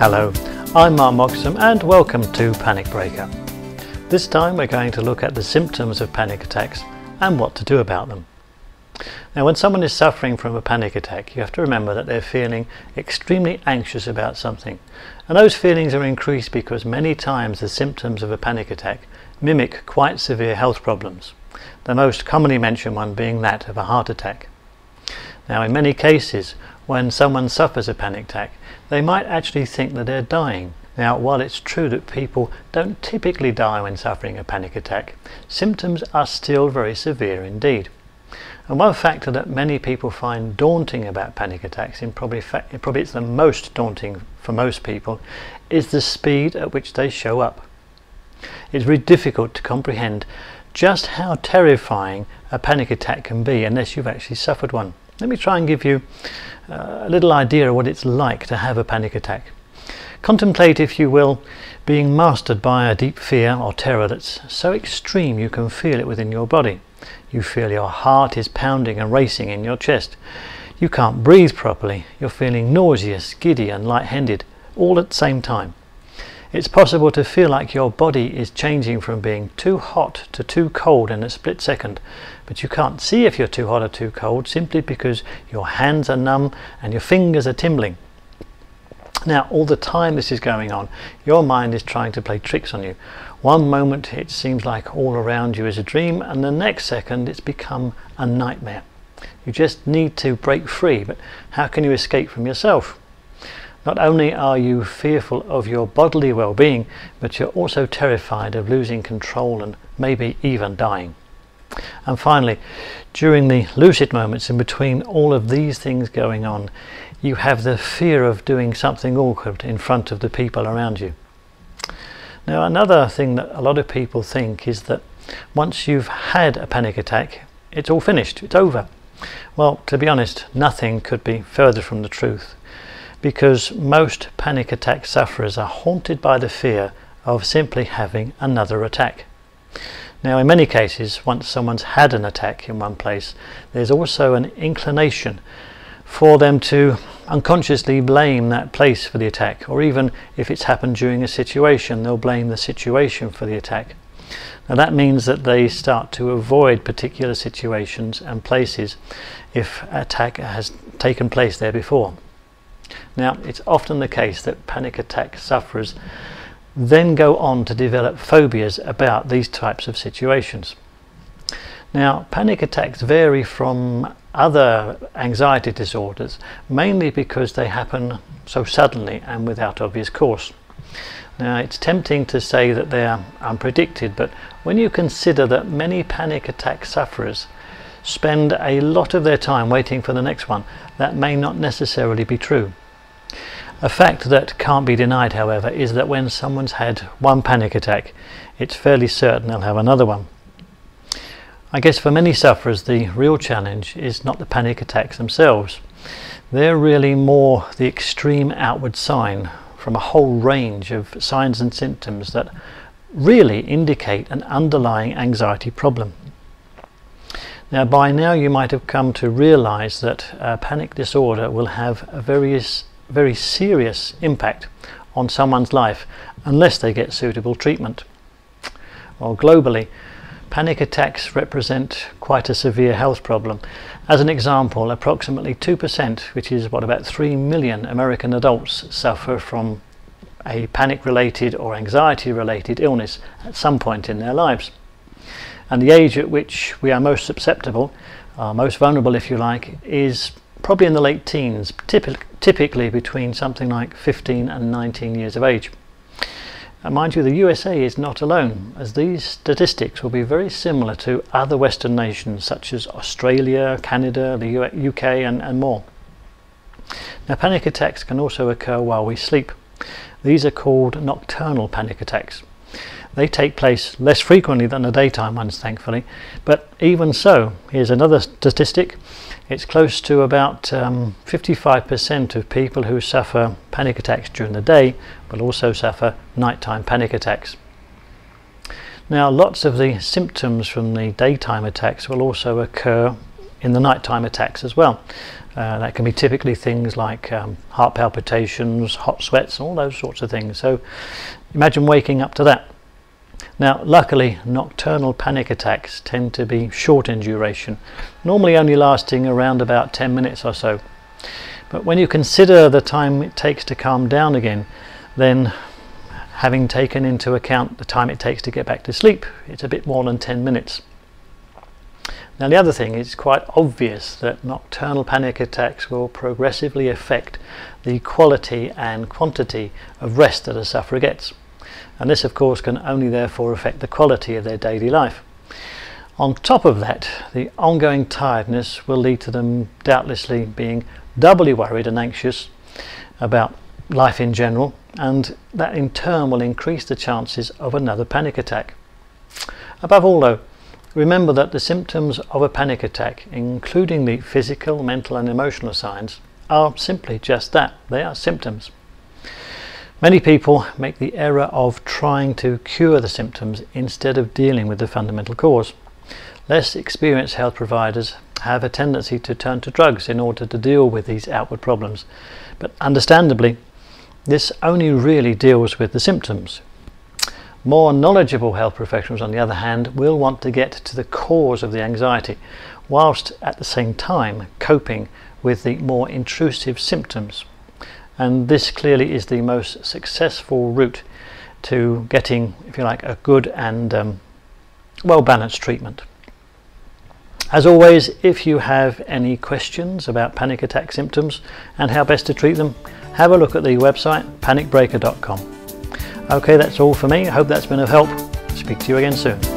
Hello, I'm Mark Moxham and welcome to Panic Breaker. This time we're going to look at the symptoms of panic attacks and what to do about them. Now, when someone is suffering from a panic attack, you have to remember that they're feeling extremely anxious about something, and those feelings are increased because many times the symptoms of a panic attack mimic quite severe health problems, the most commonly mentioned one being that of a heart attack. Now, in many cases, when someone suffers a panic attack, they might actually think that they're dying. Now, while it's true that people don't typically die when suffering a panic attack, symptoms are still very severe indeed. And one factor that many people find daunting about panic attacks, and probably it's the most daunting for most people, is the speed at which they show up. It's very difficult to comprehend just how terrifying a panic attack can be unless you've actually suffered one. Let me try and give you a little idea of what it's like to have a panic attack. Contemplate, if you will, being mastered by a deep fear or terror that's so extreme you can feel it within your body. You feel your heart is pounding and racing in your chest. You can't breathe properly. You're feeling nauseous, giddy and lightheaded all at the same time. It's possible to feel like your body is changing from being too hot to too cold in a split second, but you can't see if you're too hot or too cold simply because your hands are numb and your fingers are tingling. Now, all the time this is going on, your mind is trying to play tricks on you. One moment it seems like all around you is a dream, and the next second it's become a nightmare. You just need to break free, but how can you escape from yourself? Not only are you fearful of your bodily well-being, but you're also terrified of losing control and maybe even dying. And finally, during the lucid moments in between all of these things going on, you have the fear of doing something awkward in front of the people around you. Now, another thing that a lot of people think is that once you've had a panic attack, it's all finished, it's over. Well, to be honest, nothing could be further from the truth, because most panic attack sufferers are haunted by the fear of simply having another attack. Now, in many cases, once someone's had an attack in one place, there's also an inclination for them to unconsciously blame that place for the attack, or even if it's happened during a situation, they'll blame the situation for the attack. Now, that means that they start to avoid particular situations and places if an attack has taken place there before. Now, it's often the case that panic attack sufferers then go on to develop phobias about these types of situations. Now, panic attacks vary from other anxiety disorders, mainly because they happen so suddenly and without obvious cause. Now, it's tempting to say that they are unpredicted, but when you consider that many panic attack sufferers spend a lot of their time waiting for the next one, that may not necessarily be true. A fact that can't be denied, however, is that when someone's had one panic attack, it's fairly certain they'll have another one. I guess for many sufferers the real challenge is not the panic attacks themselves. They're really more the extreme outward sign from a whole range of signs and symptoms that really indicate an underlying anxiety problem. Now, by now you might have come to realize that a panic disorder will have a very serious impact on someone's life unless they get suitable treatment. Well, globally, panic attacks represent quite a severe health problem. As an example, approximately 2%, which is about 3 million American adults, suffer from a panic-related or anxiety-related illness at some point in their lives. And the age at which we are most susceptible, most vulnerable if you like, is probably in the late teens, typically between something like 15 and 19 years of age. And mind you, the USA is not alone, as these statistics will be very similar to other Western nations such as Australia, Canada, the UK and more. Now, panic attacks can also occur while we sleep. These are called nocturnal panic attacks. They take place less frequently than the daytime ones, thankfully, but even so, here's another statistic. It's close to about 55% of people who suffer panic attacks during the day will also suffer nighttime panic attacks. Now, lots of the symptoms from the daytime attacks will also occur in the nighttime attacks as well. That can be typically things like heart palpitations, hot sweats, all those sorts of things. So imagine waking up to that. Now, luckily, nocturnal panic attacks tend to be short in duration, normally only lasting around about 10 minutes or so. But when you consider the time it takes to calm down again, then having taken into account the time it takes to get back to sleep, it's a bit more than 10 minutes. Now, the other thing is quite obvious that nocturnal panic attacks will progressively affect the quality and quantity of rest that a sufferer gets. And this, of course, can only therefore affect the quality of their daily life. On top of that, the ongoing tiredness will lead to them doubtlessly being doubly worried and anxious about life in general, and that in turn will increase the chances of another panic attack. Above all, though, remember that the symptoms of a panic attack, including the physical, mental and emotional signs, are simply just that. They are symptoms. Many people make the error of trying to cure the symptoms instead of dealing with the fundamental cause. Less experienced health providers have a tendency to turn to drugs in order to deal with these outward problems, but understandably, this only really deals with the symptoms. More knowledgeable health professionals, on the other hand, will want to get to the cause of the anxiety, whilst at the same time coping with the more intrusive symptoms. And this clearly is the most successful route to getting, if you like, a good and well-balanced treatment. As always, if you have any questions about panic attack symptoms and how best to treat them, have a look at the website panicbreaker.com. Okay, that's all for me. I hope that's been of help. Speak to you again soon.